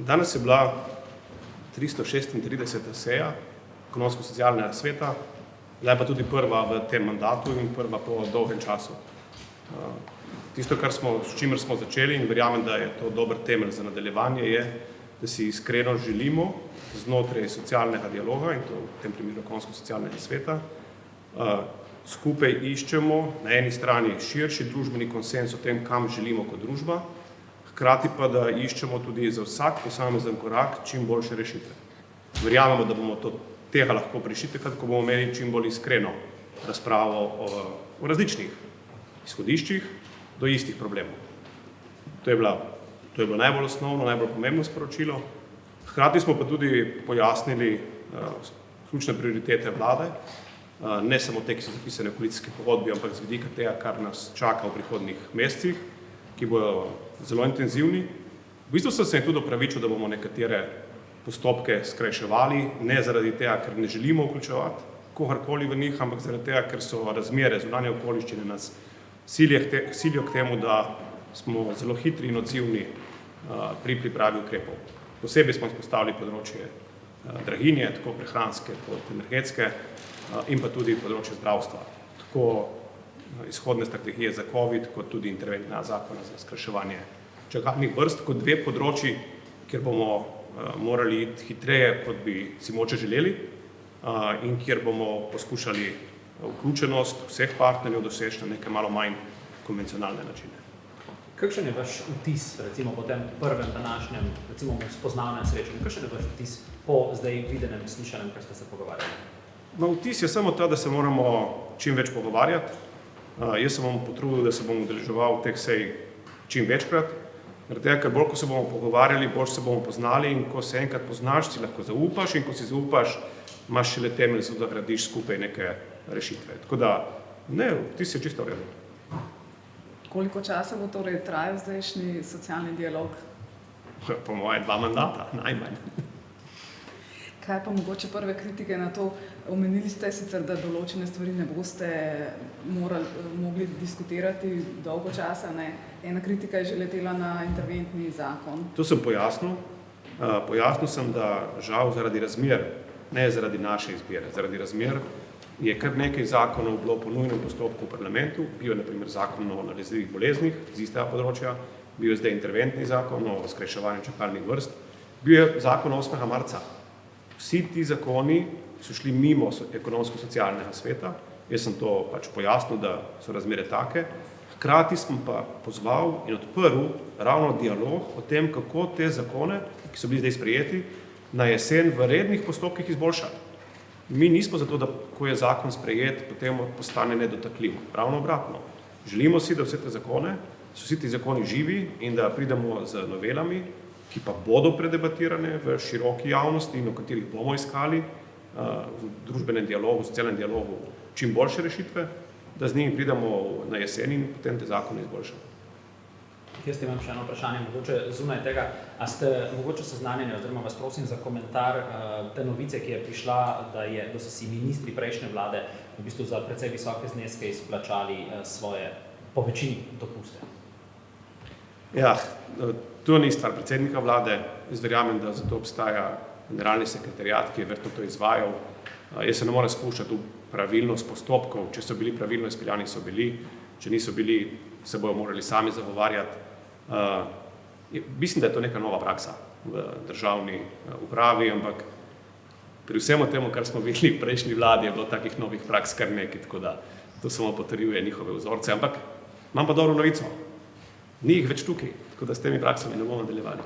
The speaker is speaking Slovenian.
Danes je bila 336. seja Ekonomsko-socialnega sveta, bila je pa tudi prva v tem mandatu in prva po dolgem času. Tisto, s čimer smo začeli in verjamem, da je to dober temelj za nadaljevanje, je, da si iskreno želimo znotraj socialnega dialoga, in to v tem primeru Ekonomsko-socialnega sveta, skupaj iščemo na eni strani širši družbeni konsenz o tem, kam želimo kot družba, hkrati pa, da iščemo tudi za vsak posamezen korak čim boljše rešitve. Verjamemo, da bomo tega lahko prišli takrat, ko bomo imeli čim bolj iskreno razpravo o različnih izhodiščih do istih problemov. To je bilo najbolj osnovno, najbolj pomembno sporočilo. Hkrati smo pa tudi pojasnili ključne prioritete vlade, ne samo te, ki so zapisane v koalicijski pogodbi, ampak z vidika tega, kar nas čaka v prihodnjih mesecih, ki bodo zelo intenzivni. V bistvu sem se tudi opravičil, da bomo nekatere postopke skrajševali, ne zaradi tega, ker ne želimo vključevati kogarkoli v njih, ampak zaradi tega, ker so razmere, zunanje okoliščine nas silijo k temu, da smo zelo hitri in odzivni pri pripravi ukrepov. Posebej smo izpostavili področje draginje, tako prehranske kot energetske, in pa tudi področje zdravstva. Tako izhodne strategije za COVID, kot tudi interventna zakona za skrajševanje čakalnih vrst, kot dve področji, kjer bomo morali iti hitreje, kot bi si moče želeli, in kjer bomo poskušali vključenost vseh partnerjev doseči na neke malo manj konvencionalne načine. Kakšen je vaš vtis, recimo po tem prvem današnjem, recimo spoznavnem srečanju, kakšen je vaš vtis po zdaj videnem, slišanem, kar ste se pogovarjali? Vtis je samo ta, da se moramo čim več pogovarjati. Jaz se bom potrudil, da se bom udeleževal teh sej čim večkrat, ker bolj, ko se bomo pogovarjali, bolj se bomo poznali, in ko se enkrat poznaš, si lahko zaupaš, in ko si zaupaš, imaš šele temelj, da gradiš skupaj neke rešitve. Tako da, vtis je čisto v redu. Koliko časa bo torej trajal zdajšnji socialni dialog? Po moje 2 mandata, najmanj. Kaj pa mogoče prve kritike na to? Omenili ste sicer, da določene stvari ne boste mogli diskutirati dolgo časa, ne? Ena kritika je že letela na interventni zakon. To sem pojasnil. Pojasnil sem, da žal zaradi razmer, ne zaradi naše izbire, zaradi razmer je kar nekaj zakonov bilo po nujnem postopku v parlamentu, bil je na primer zakon o nalezljivih boleznih z istega področja, bil je zdaj interventni zakon o skrajševanju čakalnih vrst, bil je zakon 8. marca. Vsi ti zakoni so šli mimo Ekonomsko-socialnega sveta, jaz sem to pojasnil, da so razmere take, hkrati sem pa pozval in odprl ravno dialog o tem, kako te zakone, ki so bili zdaj sprejeti, na jesen v rednih postopkih izboljšati. Mi nismo zato, da ko je zakon sprejet, potem postane nedotakljiv. Ravno obratno. Želimo si, da so vsi ti zakoni živi in da pridemo z novelami, ki pa bodo predebatirane v široki javnosti in o katerih bomo iskali v družbenem dialogu, socialnem dialogu čim boljše rešitve, da z njimi pridemo na jesen in potem te zakone izboljšamo. Jaz imam še eno vprašanje, mogoče zunaj tega, a ste mogoče seznanjeni, oziroma vas prosim za komentar te novice, ki je prišla, da so si ministri prejšnje vlade v bistvu za precej visoke zneske izplačali svoje po večini dopuste. Ja, to ni stvar predsednika vlade. Jaz verjamem, da zato obstaja generalni sekretariat, ki je verjetno to izvajal. Jaz se ne morem spuščati v pravilnost postopkov. Če so bili pravilno izpeljani, so bili. Če niso bili, se bojo morali sami zagovarjati. Mislim, da je to neka nova praksa v državni upravi, ampak pri vsemu temu, kar smo videli v prejšnji vladi, je bilo takih novih praks kar nekaj, tako da to samo potrjuje njihove vzorce. Ampak imam pa dobro novico. Ni jih več tukaj, tako da s temi praksami ne bomo nadaljevali.